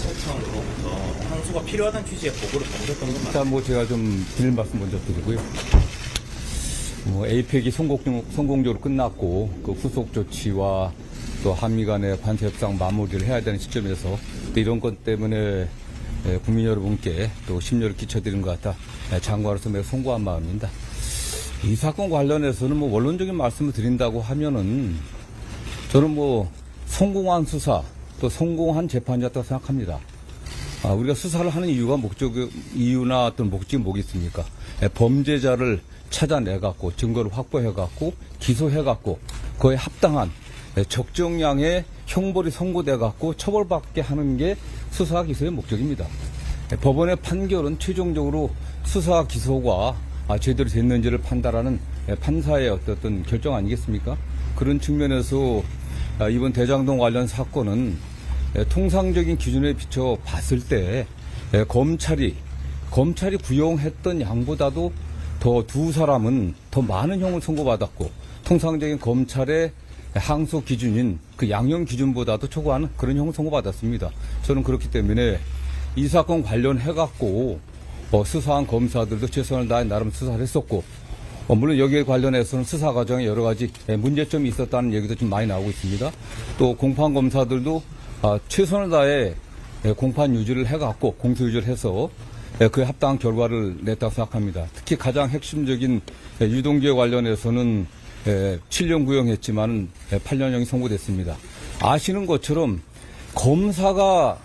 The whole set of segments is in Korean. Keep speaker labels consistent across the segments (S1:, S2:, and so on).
S1: 검찰청으로부터 항소가 필요하다는 취지의 보고를 받으셨던 건 맞나요?
S2: 일단 뭐 제가 좀 드릴 말씀 먼저 드리고요. APEC이 성공적으로 끝났고 그 후속 조치와 또 한미 간의 관세 협상 마무리를 해야 되는 시점에서 또 이런 것 때문에 국민 여러분께 또 심려를 끼쳐드린 것 같아 장관으로서 매우 송구한 마음입니다. 이 사건 관련해서는 뭐 원론적인 말씀을 드린다고 하면은 저는 뭐 성공한 수사 또 성공한 재판이었다고 생각합니다. 우리가 수사를 하는 이유나 어떤 목적이 뭐겠습니까? 범죄자를 찾아내갖고 증거를 확보해갖고 기소해갖고 그에 합당한 적정량의 형벌이 선고돼갖고 처벌받게 하는 게 수사 기소의 목적입니다. 법원의 판결은 최종적으로 수사 기소가 제대로 됐는지를 판단하는 판사의 어떤 결정 아니겠습니까? 그런 측면에서 이번 대장동 관련 사건은 통상적인 기준에 비춰 봤을 때 검찰이 구형했던 양보다도 더 두 사람은 더 많은 형을 선고받았고 통상적인 검찰의 항소 기준인 그 양형 기준보다도 초과하는 그런 형을 선고받았습니다. 저는 그렇기 때문에 이 사건 관련해갖고 수사한 검사들도 최선을 다해 나름 수사를 했었고 물론 여기에 관련해서는 수사 과정에 여러 가지 문제점이 있었다는 얘기도 좀 많이 나오고 있습니다. 또 공판 검사들도 최선을 다해 공판 유지를 해갖고 공소 유지를 해서 그에 합당한 결과를 냈다고 생각합니다. 특히 가장 핵심적인 유동규에 관련해서는 7년 구형했지만 8년형이 선고됐습니다. 아시는 것처럼 검사가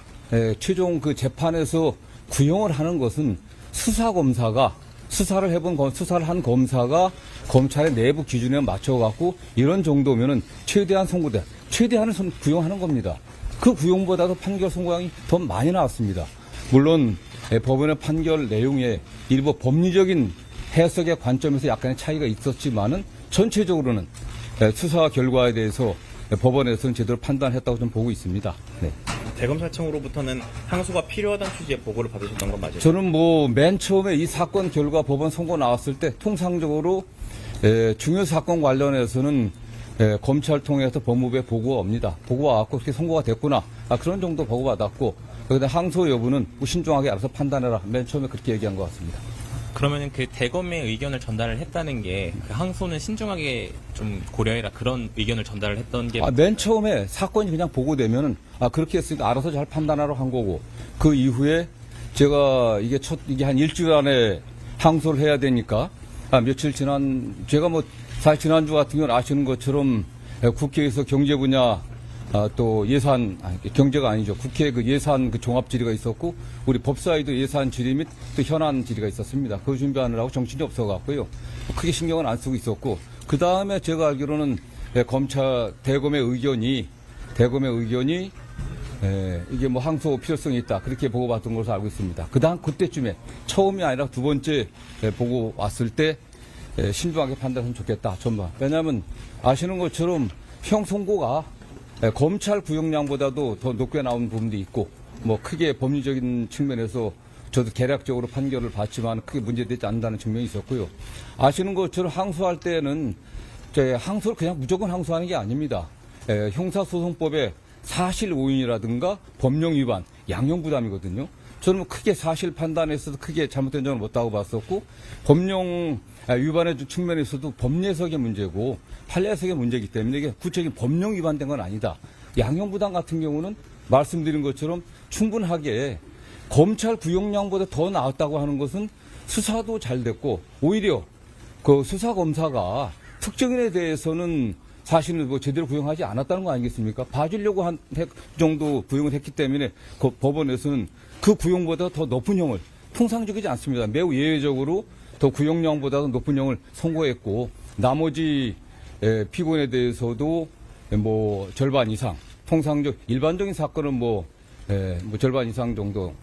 S2: 최종 그 재판에서 구형을 하는 것은 수사검사가 수사를 한 검사가 검찰의 내부 기준에 맞춰갖고 이런 정도면은 최대한을 구형하는 겁니다. 그 구형보다도 판결 선고량이 더 많이 나왔습니다. 물론 법원의 판결 내용에 일부 법리적인 해석의 관점에서 약간의 차이가 있었지만은 전체적으로는 수사 결과에 대해서 법원에서는 제대로 판단했다고 좀 보고 있습니다. 네.
S1: 대검찰청으로부터는 항소가 필요하다는 취지의 보고를 받으셨던 건 맞아요?
S2: 저는 맨 처음에 이 사건 결과 법원 선고 나왔을 때 통상적으로 중요 사건 관련해서는 검찰 통해서 법무부에 보고가 옵니다. 보고가 왔고 그렇게 선고가 됐구나. 그런 정도 보고받았고 그런데 항소 여부는 신중하게 알아서 판단해라. 맨 처음에 그렇게 얘기한 것 같습니다.
S3: 그러면 그 대검의 의견을 전달을 했다는 게 그 항소는 신중하게 좀 고려해라 그런 의견을 전달을 했던 게
S2: 맨 처음에 사건이 그냥 보고되면은 그렇게 했으니까 알아서 잘 판단하러 한 거고 그 이후에 제가 이게 한 일주일 안에 항소를 해야 되니까 며칠 제가 사실 지난주 같은 경우는 아시는 것처럼 국회에서 경제 분야 또 예산, 경제가 아니죠. 국회 그 예산 그 종합 질의가 있었고, 우리 법사위도 예산 질의 및 또 현안 질의가 있었습니다. 그거 준비하느라고 정신이 없어갖고요. 크게 신경은 안 쓰고 있었고, 그 다음에 제가 알기로는 대검의 의견이, 이게 항소 필요성이 있다. 그렇게 보고받은 것으로 알고 있습니다. 그때쯤에, 처음이 아니라 두 번째 보고 왔을 때, 신중하게 판단하면 좋겠다. 전반. 왜냐하면 아시는 것처럼 형 선고가 검찰 구형량보다도 더 높게 나온 부분도 있고 크게 법리적인 측면에서 저도 개략적으로 판결을 받지만 크게 문제되지 않는다는 측면이 있었고요. 아시는 것처럼 항소할 때는 항소를 그냥 무조건 항소하는 게 아닙니다. 형사소송법의 사실 오인이라든가 법령 위반, 양형 부담이거든요. 저는 크게 사실 판단에서도 크게 잘못된 점은 없다고 봤었고 법령 위반의 측면에서도 법례석의 문제고 판례석의 문제이기 때문에 이게 구체적인 법령 위반된 건 아니다. 양형 부담 같은 경우는 말씀드린 것처럼 충분하게 검찰 구형량보다 더 나았다고 하는 것은 수사도 잘 됐고 오히려 그 수사검사가 특정인에 대해서는 사실은 제대로 구형하지 않았다는 거 아니겠습니까? 봐주려고 한 정도 구형을 했기 때문에 그 법원에서는 그 구형보다 더 높은 형을 통상적이지 않습니다. 매우 예외적으로 더 구형량보다 높은 형을 선고했고 나머지 피고인에 대해서도 절반 이상 일반적인 사건은 절반 이상 정도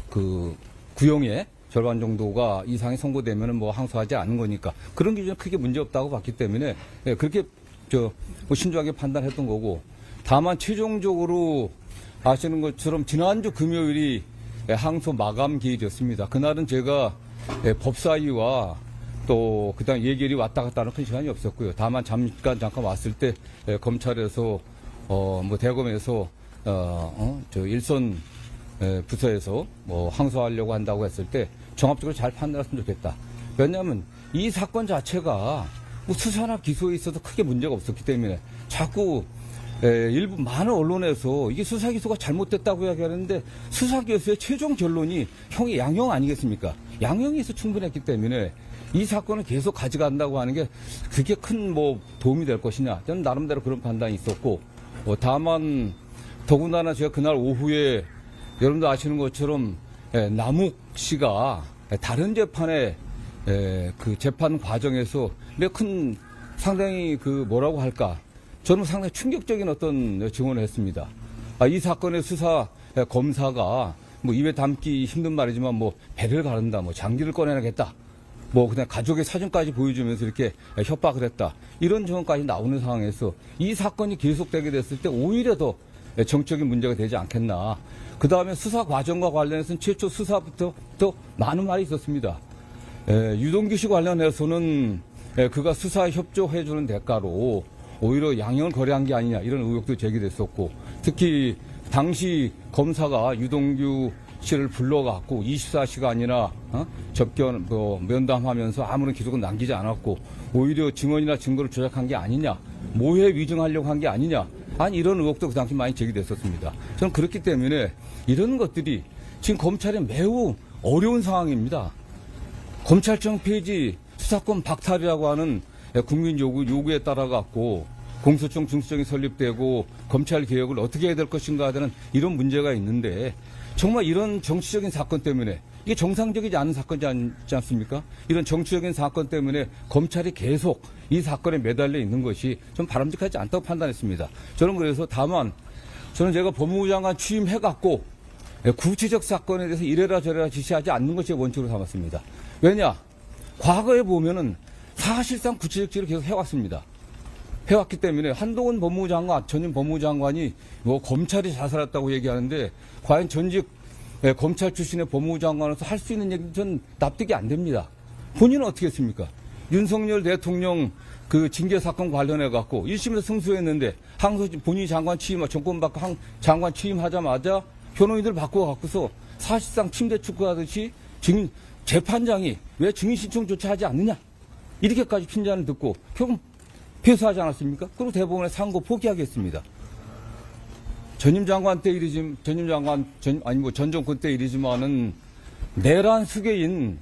S2: 그 구형의 절반 정도가 이상이 선고되면은 항소하지 않는 거니까 그런 기준에 크게 문제 없다고 봤기 때문에 그렇게 신중하게 판단했던 거고 다만 최종적으로 아시는 것처럼 지난주 금요일이 항소 마감 기일이었습니다. 그날은 제가 법사위와 또 그다음 예결이 왔다 갔다 하는 큰 시간이 없었고요. 다만 잠깐 왔을 때 검찰에서 대검에서 일선 부서에서 뭐 항소하려고 한다고 했을 때 종합적으로 잘 판단했으면 좋겠다. 왜냐하면 이 사건 자체가 뭐 수사나 기소에 있어서 크게 문제가 없었기 때문에 자꾸 일부 많은 언론에서 이게 수사 기소가 잘못됐다고 이야기하는데 수사 기소의 최종 결론이 형이 양형 아니겠습니까? 양형에서 충분했기 때문에 이 사건을 계속 가져간다고 하는 게 그게 큰 뭐 도움이 될 것이냐. 저는 나름대로 그런 판단이 있었고 다만 더군다나 제가 그날 오후에 여러분도 아시는 것처럼 남욱 씨가 다른 재판에 그 재판 과정에서 몇 큰 상당히 그 뭐라고 할까 저는 상당히 충격적인 어떤 증언을 했습니다. 이 사건의 수사 검사가 뭐 입에 담기 힘든 말이지만 뭐 배를 가른다, 뭐 장기를 꺼내야겠다, 뭐 그냥 가족의 사진까지 보여주면서 이렇게 협박을 했다. 이런 증언까지 나오는 상황에서 이 사건이 계속되게 됐을 때 오히려 더 정적인 문제가 되지 않겠나. 그 다음에 수사 과정과 관련해서는 최초 수사부터 더 많은 말이 있었습니다. 유동규 씨 관련해서는 그가 수사에 협조해주는 대가로 오히려 양형을 거래한 게 아니냐 이런 의혹도 제기됐었고 특히 당시 검사가 유동규 씨를 불러갖고 24시간이나 접견 면담하면서 아무런 기록은 남기지 않았고 오히려 증언이나 증거를 조작한 게 아니냐 모해 위증하려고 한 게 아니냐 아니 이런 의혹도 그 당시 많이 제기됐었습니다. 저는 그렇기 때문에 이런 것들이 지금 검찰에 매우 어려운 상황입니다. 검찰청 폐지 수사권 박탈이라고 하는 국민 요구에 따라 갖고 공소청 중수청이 설립되고 검찰 개혁을 어떻게 해야 될 것인가 하는 이런 문제가 있는데 정말 이런 정치적인 사건 때문에 이게 정상적이지 않은 사건이지 않습니까? 이런 정치적인 사건 때문에 검찰이 계속 이 사건에 매달려 있는 것이 좀 바람직하지 않다고 판단했습니다. 저는 그래서 다만 저는 제가 법무부 장관 취임해갖고 구체적 사건에 대해서 이래라 저래라 지시하지 않는 것이 원칙으로 삼았습니다. 왜냐? 과거에 보면은 사실상 구체적 지를 계속 해왔습니다. 해왔기 때문에 한동훈 법무부 장관, 전임 법무부 장관이 뭐 검찰이 자살했다고 얘기하는데 과연 전직 검찰 출신의 법무부 장관으로서 할 수 있는 얘기는 전 납득이 안 됩니다. 본인은 어떻게 했습니까? 윤석열 대통령 그 징계 사건 관련해 갖고 1심에서 승소했는데 항소 본인이 장관 정권 바꿔 장관 취임하자마자 변호인들 바꿔 갖고서 사실상 침대 축구하듯이 지금 재판장이 왜 증인 신청조차 하지 않느냐 이렇게까지 핀잔을 듣고 결국 패소하지 않았습니까? 그리고 대법원에 상고 포기하겠습니다. 전임 장관 때 일이지, 전 정권 때 일이지만은 내란 수괴인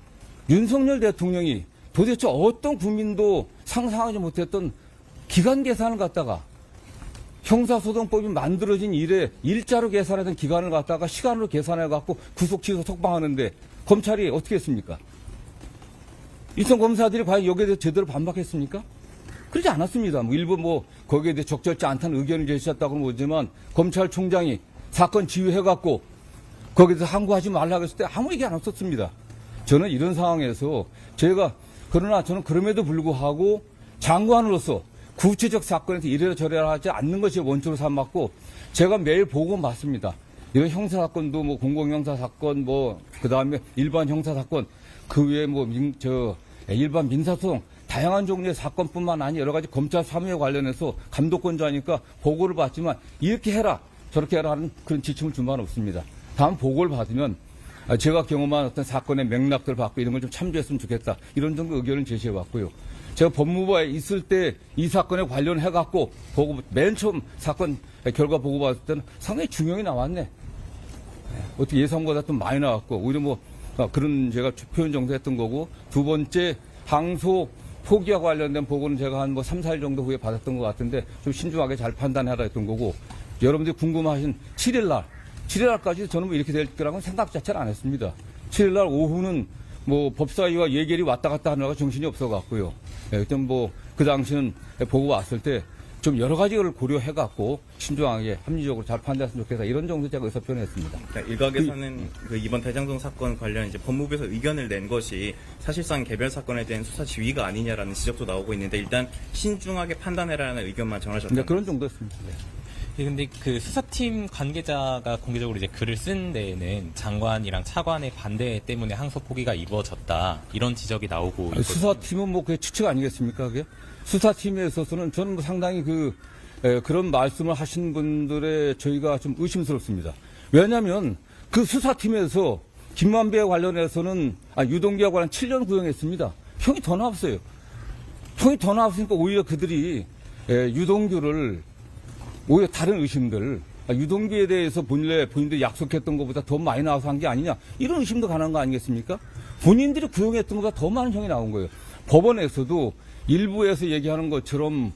S2: 윤석열 대통령이 도대체 어떤 국민도 상상하지 못했던 기간 계산을 갖다가 형사소송법이 만들어진 이래 일자로 계산하던 기간을 갖다가 시간으로 계산해갖고 구속, 취소, 석방하는데 검찰이 어떻게 했습니까? 일선 검사들이 과연 여기에 대해서 제대로 반박했습니까? 그러지 않았습니다. 일부 거기에 대해 적절치 않다는 의견을 제시했다고는 보지만 검찰총장이 사건 지휘해갖고 거기에 대해서 항고하지 말라고 했을 때 아무 얘기 안 없었습니다. 저는 이런 상황에서 그러나 저는 그럼에도 불구하고 장관으로서 구체적 사건에서 이래라 저래라 하지 않는 것이 원칙으로 삼았고 제가 매일 보고 맞습니다. 이런 형사사건도 공공형사사건 그 다음에 일반 형사사건 그 외에 일반 민사소송 다양한 종류의 사건뿐만 아니라 여러 가지 검찰 사무에 관련해서 감독권자니까 보고를 받지만 이렇게 해라 저렇게 해라 하는 그런 지침을 준 바는 없습니다. 다음 보고를 받으면 제가 경험한 어떤 사건의 맥락들을 받고 이런 걸 좀 참조했으면 좋겠다. 이런 정도 의견을 제시해 왔고요. 제가 법무부에 있을 때 이 사건에 관련해갖고 맨 처음 사건 결과 보고 봤을 때는 상당히 중형이 나왔네. 어떻게 예상보다 좀 많이 나왔고 오히려 그런 제가 표현 정도 했던 거고 두 번째 항소 포기와 관련된 보고는 제가 한 3, 4일 정도 후에 받았던 것 같은데 좀 신중하게 잘 판단해라 했던 거고 여러분들이 궁금하신 7일날까지 저는 이렇게 될 거라고는 생각 자체를 안 했습니다. 7일날 오후는 법사위와 예결이 왔다 갔다 하느라고 정신이 없어갖고요. 일단 그 당시는 보고 왔을 때 좀 여러 가지를 고려해갖고 신중하게 합리적으로 잘 판단했으면 좋겠다. 이런 정도 제가 의사 표현했습니다.
S1: 그러니까 일각에서는 이번 대장동 사건 관련 이제 법무부에서 의견을 낸 것이 사실상 개별 사건에 대한 수사 지휘가 아니냐라는 지적도 나오고 있는데 일단 신중하게 판단해라는 의견만 전하셨다.
S2: 그런 정도였습니다.
S3: 근데 그 수사팀 관계자가 공개적으로 이제 글을 쓴 데에는 장관이랑 차관의 반대 때문에 항소 포기가 이루어졌다 이런 지적이 나오고 있거든요.
S2: 수사팀은 그게 추측 아니겠습니까? 그게 수사팀에 있어서는 저는 상당히 그런 말씀을 하신 분들의 저희가 좀 의심스럽습니다. 왜냐하면 그 수사팀에서 김만배에 관련해서는 유동규와 관련 7년 구형했습니다. 형이 더 나왔어요. 형이 더 나왔으니까 오히려 그들이 유동규를 오히려 다른 의심들, 유동규에 대해서 본인들이 약속했던 것보다 더 많이 나와서 한 게 아니냐, 이런 의심도 가능한 거 아니겠습니까? 본인들이 구형했던 것보다 더 많은 형이 나온 거예요. 법원에서도 일부에서 얘기하는 것처럼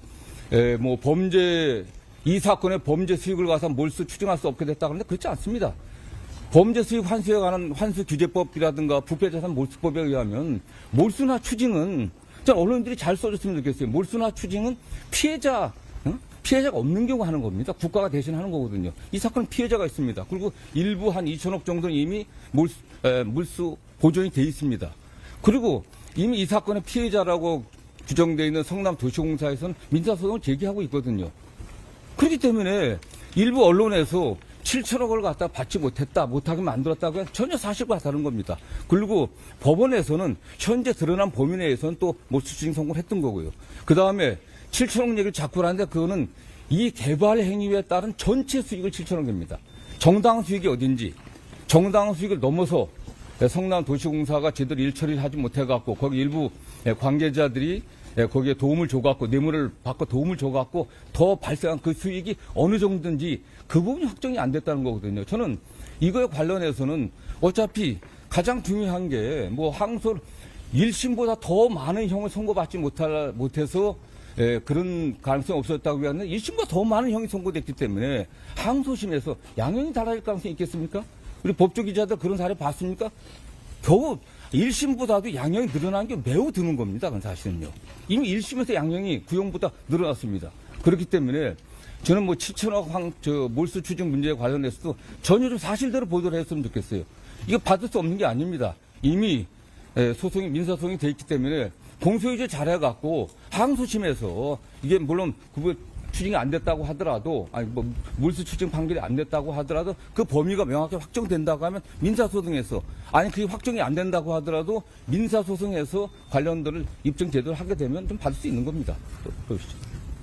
S2: 뭐 범죄, 이 사건의 범죄 수익을 가서 몰수 추정할 수 없게 됐다 그러는데 그렇지 않습니다. 범죄 수익 환수에 관한 환수 규제법이라든가 부패자산 몰수법에 의하면 몰수나 추징은, 전 언론들이 잘 써줬으면 좋겠어요. 몰수나 추징은 피해자가 없는 경우 하는 겁니다. 국가가 대신 하는 거거든요. 이 사건은 피해자가 있습니다. 그리고 일부 한 2천억 정도는 이미 몰수 보존이 돼 있습니다. 그리고 이미 이 사건의 피해자라고 규정되어 있는 성남도시공사에서는 민사소송을 제기하고 있거든요. 그렇기 때문에 일부 언론에서 7천억을 갖다 받지 못하게 만들었다고 하면 전혀 사실과 다른 겁니다. 그리고 법원에서는 현재 드러난 범위 내에서는 또 몰수추징 선고를 했던 거고요. 그 다음에 7천억 얘기를 자꾸 하는데 그거는 이 개발 행위에 따른 전체 수익을 7천억입니다. 정당 수익이 어딘지, 정당 수익을 넘어서 성남도시공사가 제대로 일처리를 하지 못해갖고 거기 일부 관계자들이 거기에 도움을 줘갖고 뇌물을 받고 도움을 줘갖고 더 발생한 그 수익이 어느 정도인지 그 부분이 확정이 안 됐다는 거거든요. 저는 이거에 관련해서는 어차피 가장 중요한 게 뭐 항소 1심보다 더 많은 형을 선고받지 못해서 그런 가능성이 없었다고 하는데 1심보다 더 많은 형이 선고됐기 때문에 항소심에서 양형이 달라질 가능성이 있겠습니까? 우리 법조 기자들 그런 사례 봤습니까? 겨우 1심보다도 양형이 늘어난 게 매우 드문 겁니다. 그건 사실은요. 이미 1심에서 양형이 구형보다 늘어났습니다. 그렇기 때문에 저는 뭐 7천억 몰수 추징 문제에 관련해서도 전혀 좀 사실대로 보도를 했으면 좋겠어요. 이거 받을 수 없는 게 아닙니다. 이미 민사소송이 돼 있기 때문에 공소유지 잘해갖고 항소심에서 이게 물론 추징이 안 됐다고 하더라도, 몰수 추징 판결이 안 됐다고 하더라도 그 범위가 명확히 확정된다고 하면 민사소송에서, 그게 확정이 안 된다고 하더라도 민사소송에서 관련들을 입증 제도를 하게 되면 좀 받을 수 있는 겁니다. 보시죠.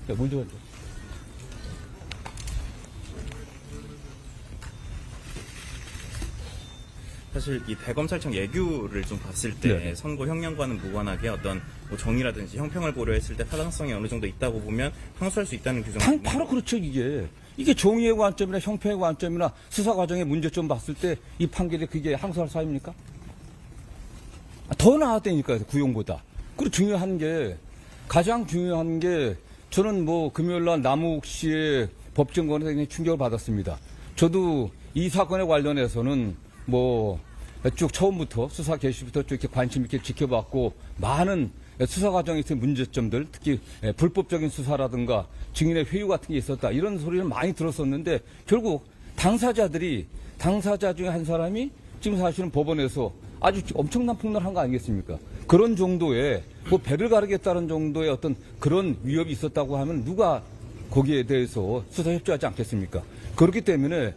S2: 먼저 할게요.
S1: 사실 이 대검찰청 예규를 좀 봤을 때
S2: 네.
S1: 선고 형량과는 무관하게 어떤 뭐 정의라든지 형평을 고려했을 때 타당성이 어느 정도 있다고 보면 항소할 수 있다는 규정이
S2: 바로 그렇죠. 이게 정의의 관점이나 형평의 관점이나 수사 과정의 문제점 봤을 때 이 판결이 그게 항소할 사유입니까? 더 나았다니까요. 구형보다. 그리고 가장 중요한 게 저는 뭐 금요일날 남욱 씨의 법정권에서 굉장히 충격을 받았습니다. 저도 이 사건에 관련해서는 쭉 처음부터 수사 개시부터 쭉 이렇게 관심 있게 지켜봤고 많은 수사 과정에서의 문제점들, 특히 불법적인 수사라든가 증인의 회유 같은 게 있었다, 이런 소리를 많이 들었었는데 결국 당사자 중에 한 사람이 지금 사실은 법원에서 아주 엄청난 폭로를 한 거 아니겠습니까? 그런 정도의 배를 가르겠다는 정도의 어떤 그런 위협이 있었다고 하면 누가 거기에 대해서 수사 협조하지 않겠습니까? 그렇기 때문에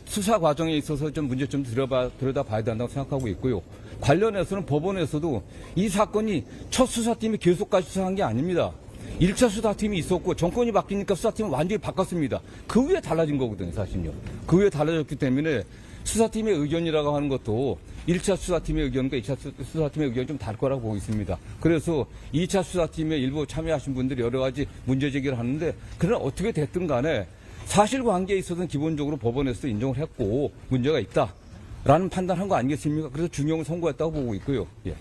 S2: 수사 과정에 있어서 좀 문제점 들여다봐야 된다고 생각하고 있고요. 관련해서는 법원에서도 이 사건이 첫 수사팀이 계속까지 수사한 게 아닙니다. 1차 수사팀이 있었고 정권이 바뀌니까 수사팀은 완전히 바꿨습니다. 그 후에 달라진 거거든요, 사실은요. 그 후에 달라졌기 때문에 수사팀의 의견이라고 하는 것도 1차 수사팀의 의견과 2차 수사팀의 의견이 좀 다를 거라고 보고 있습니다. 그래서 2차 수사팀에 일부 참여하신 분들이 여러 가지 문제 제기를 하는데, 그러나 어떻게 됐든 간에 사실관계에 있어서는 기본적으로 법원에서도 인정을 했고 문제가 있다라는 판단한 거 아니겠습니까? 그래서 중형을 선고했다고 보고 있고요. 예.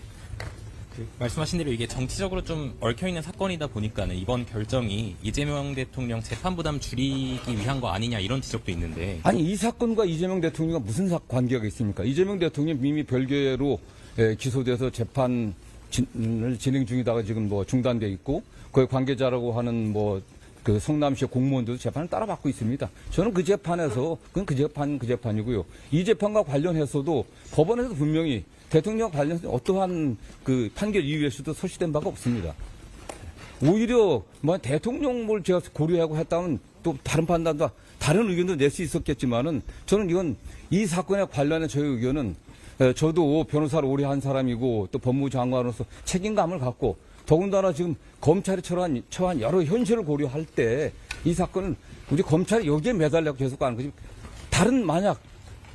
S3: 말씀하신 대로 이게 정치적으로 좀 얽혀있는 사건이다 보니까는 이번 결정이 이재명 대통령 재판 부담 줄이기 위한 거 아니냐, 이런 지적도 있는데.
S2: 이 사건과 이재명 대통령과 무슨 관계가 있습니까? 이재명 대통령 이미 별개로 기소돼서 재판을 진행 중이다가 지금 중단돼 있고, 거기 관계자라고 하는 그 성남시 공무원들도 재판을 따라받고 있습니다. 저는 그 재판에서 그건 그 재판이고요. 이 재판과 관련해서도 법원에서 분명히 대통령과 관련해서 어떠한 그 판결 이유에서도 소시된 바가 없습니다. 오히려 대통령을 제가 고려하고 했다면 또 다른 판단도, 다른 의견도 낼 수 있었겠지만은, 저는 이건 이 사건에 관련해 저의 의견은, 저도 변호사를 오래 한 사람이고 또 법무부 장관으로서 책임감을 갖고, 더군다나 지금 검찰이 처한 여러 현실을 고려할 때 이 사건은 우리 검찰이 여기에 매달려 계속 가는 거지. 만약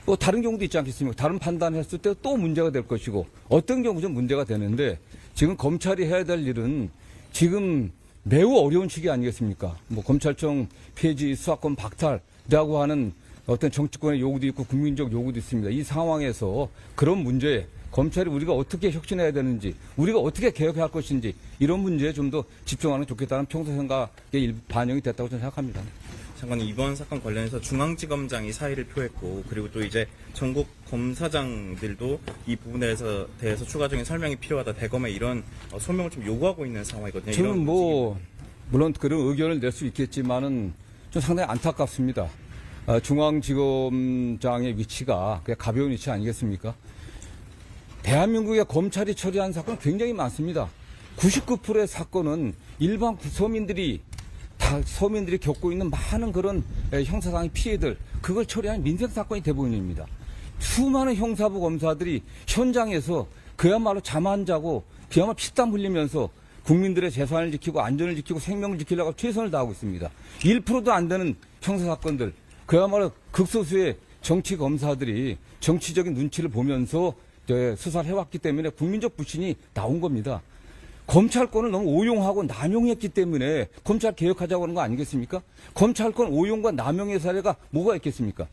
S2: 또 다른 경우도 있지 않겠습니까? 다른 판단했을 때 또 문제가 될 것이고 어떤 경우 좀 문제가 되는데 지금 검찰이 해야 될 일은 지금 매우 어려운 시기 아니겠습니까? 뭐 검찰청 폐지, 수사권 박탈이라고 하는 어떤 정치권의 요구도 있고 국민적 요구도 있습니다. 이 상황에서 그런 문제에 검찰이 우리가 어떻게 혁신해야 되는지, 우리가 어떻게 개혁해야 할 것인지 이런 문제에 좀 더 집중하는 게 좋겠다는 평소 생각에 반영이 됐다고 저는 생각합니다.
S1: 장관님, 이번 사건 관련해서 중앙지검장이 사의를 표했고, 그리고 또 이제 전국 검사장들도 이 부분에 대해서 추가적인 설명이 필요하다, 대검에 이런 소명을 좀 요구하고 있는 상황이거든요.
S2: 저는 뭐 물론 그런 의견을 낼 수 있겠지만은 좀 상당히 안타깝습니다. 중앙지검장의 위치가 그냥 가벼운 위치 아니겠습니까? 대한민국의 검찰이 처리한 사건 굉장히 많습니다. 99%의 사건은 일반 서민들이 겪고 있는 많은 그런 형사상의 피해들, 그걸 처리하는 민생사건이 대부분입니다. 수많은 형사부 검사들이 현장에서 그야말로 잠 안 자고 그야말로 피땀 흘리면서 국민들의 재산을 지키고 안전을 지키고 생명을 지키려고 최선을 다하고 있습니다. 1%도 안 되는 형사사건들, 그야말로 극소수의 정치 검사들이 정치적인 눈치를 보면서 수사를 해왔기 때문에 국민적 불신이 나온 겁니다. 검찰권을 너무 오용하고 남용했기 때문에 검찰 개혁하자고 하는 거 아니겠습니까? 검찰권 오용과 남용의 사례가 뭐가 있겠습니까?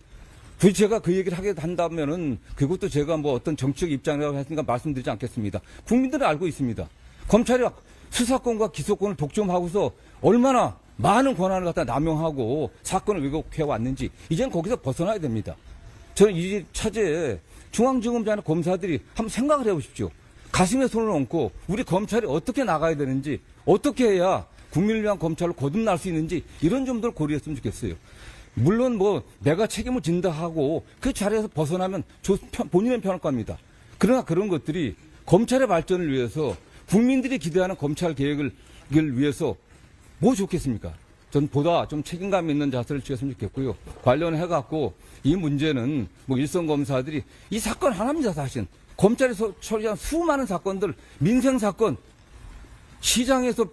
S2: 굳이 제가 그 얘기를 하게 한다면은 그것도 제가 뭐 어떤 정치적 입장이라고 했으니까 말씀드리지 않겠습니다. 국민들은 알고 있습니다. 검찰이 수사권과 기소권을 독점하고서 얼마나 많은 권한을 갖다 남용하고 사건을 왜곡해 왔는지 이제는 거기서 벗어나야 됩니다. 저는 이 차제에 중앙지검장이나 검사들이 한번 생각을 해보십시오. 가슴에 손을 얹고 우리 검찰이 어떻게 나가야 되는지, 어떻게 해야 국민을 위한 검찰로 거듭날 수 있는지 이런 점들을 고려했으면 좋겠어요. 물론 뭐 내가 책임을 진다 하고 그 자리에서 벗어나면 본인은 편할 겁니다. 그러나 그런 것들이 검찰의 발전을 위해서 국민들이 기대하는 검찰 개혁을 위해서 뭐 좋겠습니까? 전 보다 좀 책임감 있는 자세를 취했으면 좋겠고요. 관련해갖고 이 문제는 뭐 일선 검사들이 이 사건 하나입니다, 사실. 검찰에서 처리한 수많은 사건들, 민생사건, 시장에서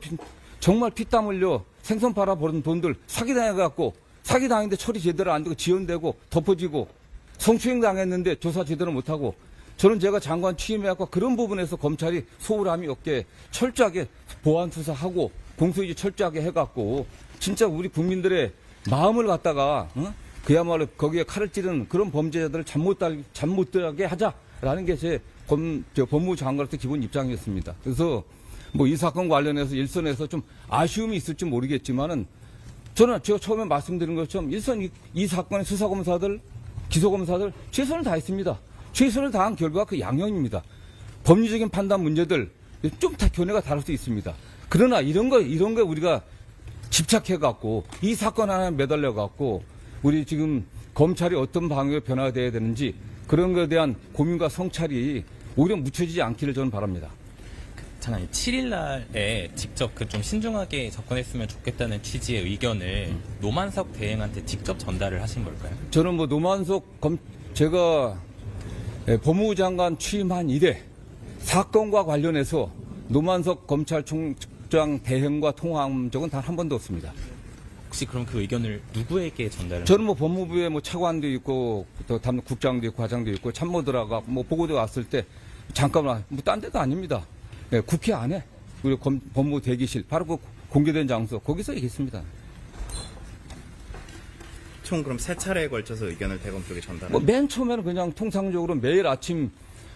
S2: 정말 피땀 흘려 생선 팔아 버는 돈들 사기당해갖고 사기당했는데 처리 제대로 안 되고 지연되고 덮어지고 성추행 당했는데 조사 제대로 못하고 저는 제가 장관 취임해갖고 그런 부분에서 검찰이 소홀함이 없게 철저하게 보안 수사하고 공소유지 철저하게 해갖고 진짜 우리 국민들의 마음을 갖다가 그야말로 거기에 칼을 찌르는 그런 범죄자들을 잠 못 들게 하자라는 게 제 법무부 장관으로서 기본 입장이었습니다. 그래서 뭐 이 사건 관련해서 일선에서 좀 아쉬움이 있을지 모르겠지만은 저는 제가 처음에 말씀드린 것처럼 일선 이 사건의 수사검사들, 기소검사들 최선을 다했습니다. 최선을 다한 결과가 그 양형입니다. 법리적인 판단 문제들 좀 다 견해가 다를 수 있습니다. 그러나 이런 거 우리가 집착해갖고 이 사건 하나에 매달려갖고 우리 지금 검찰이 어떤 방향으로 변화돼야 되는지 그런 것에 대한 고민과 성찰이 오히려 묻혀지지 않기를 저는 바랍니다.
S3: 장관님, 7일 날에 직접 그 좀 신중하게 접근했으면 좋겠다는 취지의 의견을 노만석 대행한테 직접 전달을 하신 걸까요?
S2: 저는 뭐 노만석 제가 법무부 장관 취임한 이래 사건과 관련해서 노만석 검찰총장 대행과 통화한 적은 단 한 번도 없습니다.
S3: 혹시 그럼 그 의견을 누구에게 전달을?
S2: 저는 뭐 법무부에 뭐 차관도 있고 또 담당 국장도 있고 과장도 있고 참모들하고 뭐 보고대 왔을 때 잠깐만 뭐 딴 데도 아닙니다. 네, 국회 안에 우리 법무부 대기실 바로 그 공개된 장소 거기서 얘기했습니다.
S1: 총 그럼 3차례에 걸쳐서 의견을 대검 쪽에 전달합니다.
S2: 뭐 맨 처음에는 그냥 통상적으로 매일 아침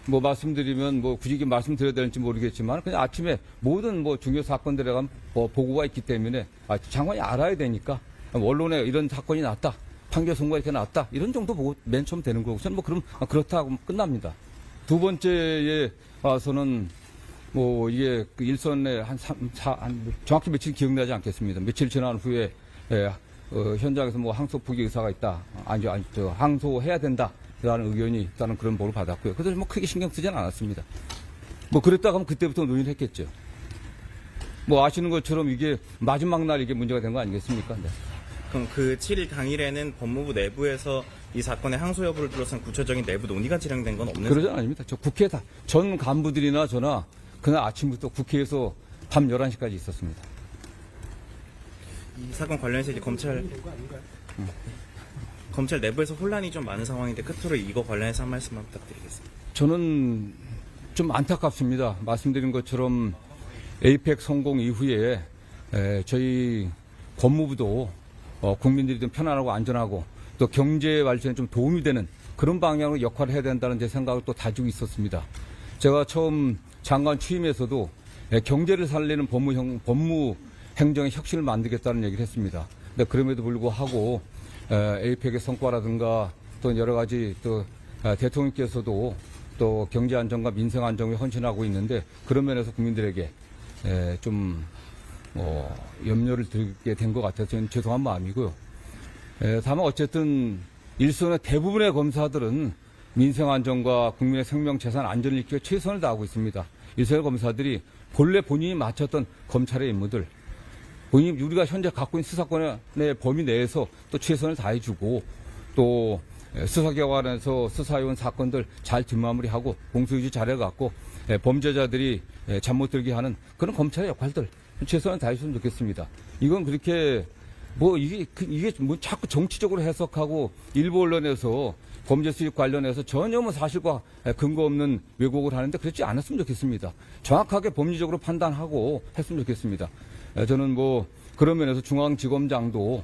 S2: 뭐 말씀드리면 뭐 굳이 이게 말씀드려야 되는지 모르겠지만 그냥 아침에 모든 뭐 중요 사건들에 관한 뭐 보고가 있기 때문에 장관이 알아야 되니까 언론에 이런 사건이 났다. 판결 선고가 이렇게 났다. 이런 정도 보고 맨 처음 되는 거고 저는 뭐 그럼 그렇다고 끝납니다. 두 번째에 와서는 뭐 이게 그 일선에 정확히 며칠 기억나지 않겠습니다. 며칠 지난 후에 현장에서 뭐 항소 포기 의사가 있다. 항소해야 된다. 라는 의견이 있다는 그런 보고를 받았고요. 그래서 뭐 크게 신경 쓰지는 않았습니다. 뭐 그랬다가 하면 그때부터 논의를 했겠죠. 뭐 아시는 것처럼 이게 마지막 날 이게 문제가 된 거 아니겠습니까? 네.
S1: 그럼 그 7일 당일에는 법무부 내부에서 이 사건의 항소 여부를 둘러싼 구체적인 내부 논의가 진행된 건 없는
S2: 그러지 않습니다. 저 국회 전 간부들이나 저나 그날 아침부터 국회에서 밤 11시까지 있었습니다.
S1: 이 사건 관련해서 이제 검찰 검찰 내부에서 혼란이 좀 많은 상황인데 끝으로 이거 관련해서 한 말씀만 부탁드리겠습니다.
S2: 저는 좀 안타깝습니다. 말씀드린 것처럼 에이펙 성공 이후에 저희 법무부도 국민들이 좀 편안하고 안전하고 또 경제 발전에 좀 도움이 되는 그런 방향으로 역할을 해야 된다는 제 생각을 또 다지고 있었습니다. 제가 처음 장관 취임에서도 경제를 살리는 법무 행정의 혁신을 만들겠다는 얘기를 했습니다. 근데 그럼에도 불구하고 에이펙의 성과라든가 또 여러 가지 또 대통령께서도 또 경제 안정과 민생 안정에 헌신하고 있는데 그런 면에서 국민들에게 좀 염려를 들게 된 것 같아서 저는 죄송한 마음이고요. 다만 어쨌든 일선의 대부분의 검사들은 민생 안정과 국민의 생명 재산 안전을 지키기 위해 최선을 다하고 있습니다. 일선의 검사들이 본래 본인이 맡았던 검찰의 임무들, 우리가 현재 갖고 있는 수사권의 범위 내에서 또 최선을 다해주고 또 수사기관에서 수사해온 사건들 잘 뒷마무리하고 공소유지 잘해갖고 범죄자들이 잠 못 들게 하는 그런 검찰의 역할들 최선을 다해주면 좋겠습니다. 이건 그렇게 이게 자꾸 정치적으로 해석하고 일부 언론에서 범죄 수익 관련해서 전혀 사실과 근거 없는 왜곡을 하는데 그렇지 않았으면 좋겠습니다. 정확하게 법리적으로 판단하고 했으면 좋겠습니다. 저는 그런 면에서 중앙지검장도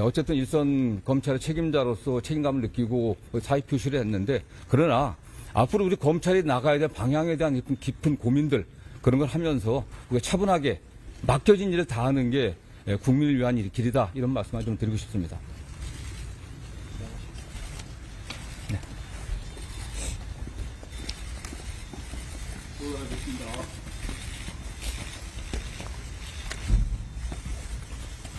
S2: 어쨌든 일선 검찰의 책임자로서 책임감을 느끼고 사의 표시를 했는데 그러나 앞으로 우리 검찰이 나가야 될 방향에 대한 깊은 고민들 그런 걸 하면서 차분하게 맡겨진 일을 다하는 게 국민을 위한 길이다 이런 말씀을 좀 드리고 싶습니다.